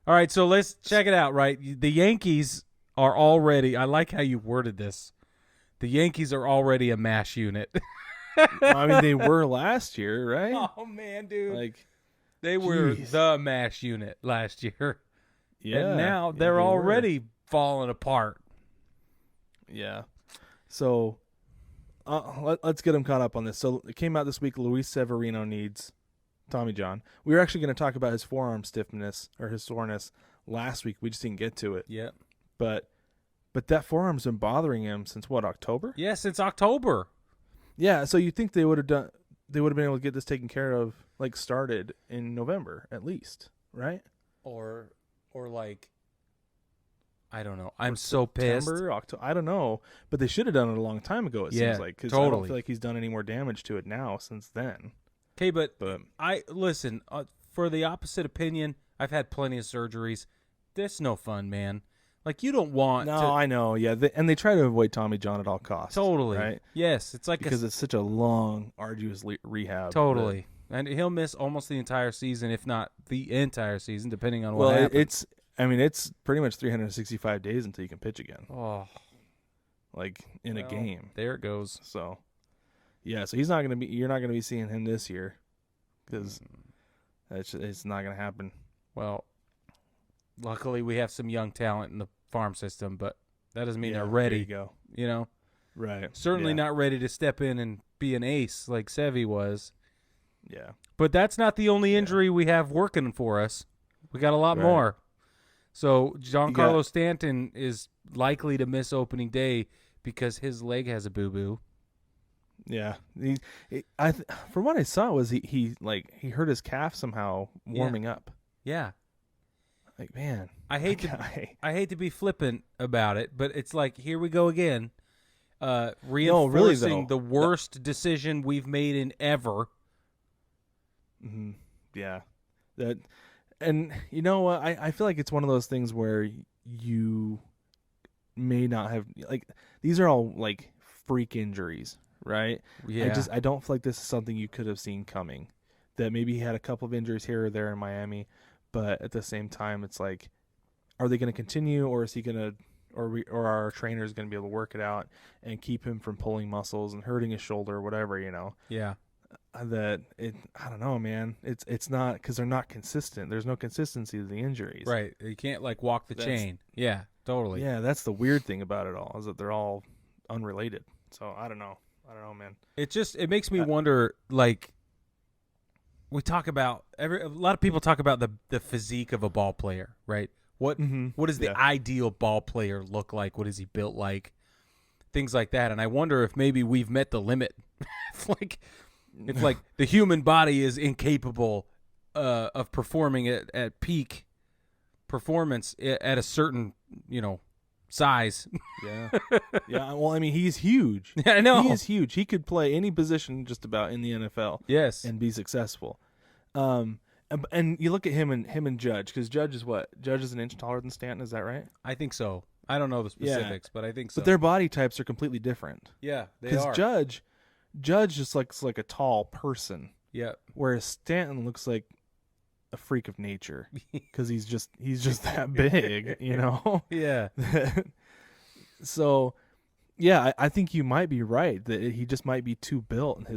All right, so let's check it out, right? The Yankees are already – I like how you worded this. The Yankees are already a MASH unit. I mean, they were last year, right? Oh, man, dude. Like, they were geez. the MASH unit last year. Yeah. And now they're they already falling apart. Yeah. So let's get them caught up on this. So it came out this week. Luis Severino needs Tommy John. We were actually going to talk about his forearm stiffness or his soreness last week. We just didn't get to it. Yeah. But that forearm's been bothering him since what, October? Yeah, since October. Yeah. So you think they would have been able to get this taken care of, like started in November at least, right? Or like, I don't know. I'm so pissed. October, I don't know, but they should have done it a long time ago. It seems like, because I don't feel like he's done any more damage to it now since then. Okay, but I listen. For the opposite opinion, I've had plenty of surgeries. That's no fun, man. Like, you don't want. No, to, I know. Yeah, and they try to avoid Tommy John at all costs. Totally. Right. Yes, it's like because it's such a long, arduous rehab. Totally. And he'll miss almost the entire season, if not the entire season, depending on what happens. It's pretty much 365 days until you can pitch again. Oh, like in a game. There it goes. So, yeah. So he's not going to be. You're not going to be seeing him this year, because it's not going to happen. Well, luckily we have some young talent in the farm system, but that doesn't mean they're ready. There you go. You know, right? Certainly not ready to step in and be an ace like Sevy was. Yeah. But that's not the only injury we have working for us. We got a lot more. So Giancarlo Stanton is likely to miss opening day because his leg has a boo-boo. Yeah. From what I saw was he hurt his calf somehow warming up. Yeah. Like, man. I hate to be flippant about it, but it's like, here we go again. Reinforcing the worst decision we've made in ever. Mm-hmm. Yeah. And you know what? I feel like it's one of those things where you may not have, like, these are all like freak injuries, right? Yeah. I don't feel like this is something you could have seen coming. That maybe he had a couple of injuries here or there in Miami, but at the same time, it's like, are they going to continue, or is he going to, or are our trainers going to be able to work it out and keep him from pulling muscles and hurting his shoulder or whatever, you know? Yeah. I don't know, man. It's not, because they're not consistent. There's no consistency to the injuries. Right. You can't like walk the chain. Yeah, totally. Yeah, that's the weird thing about it all, is that they're all unrelated. So I don't know, man. It makes me wonder, like, we talk about a lot of people talk about the physique of a ball player, right? What does the ideal ball player look like? What is he built like? Things like that. And I wonder if maybe we've met the limit. If like the human body is incapable of performing at peak performance at a certain, size. Yeah. Yeah. Well, I mean, he's huge. Yeah, I know. He is huge. He could play any position just about in the NFL. Yes. And be successful. And you look at him and Judge, because Judge is what? Judge is an inch taller than Stanton. Is that right? I think so. I don't know the specifics, but I think so. But their body types are completely different. Yeah, they are. Because Judge just looks like a tall person. Yeah. Whereas Stanton looks like a freak of nature, because he's just that big, you know? Yeah. So, yeah, I think you might be right that he just might be too built, and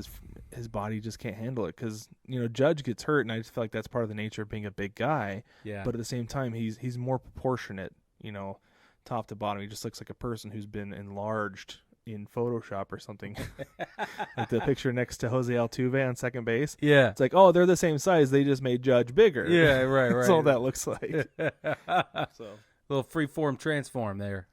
his body just can't handle it, because, Judge gets hurt, and I just feel like that's part of the nature of being a big guy. Yeah. But at the same time, he's more proportionate, top to bottom. He just looks like a person who's been enlarged in Photoshop or something. Like the picture next to Jose Altuve on second base. Yeah. It's like, oh, they're the same size. They just made Judge bigger. Yeah, right. That's all that looks like. So little free-form transform there.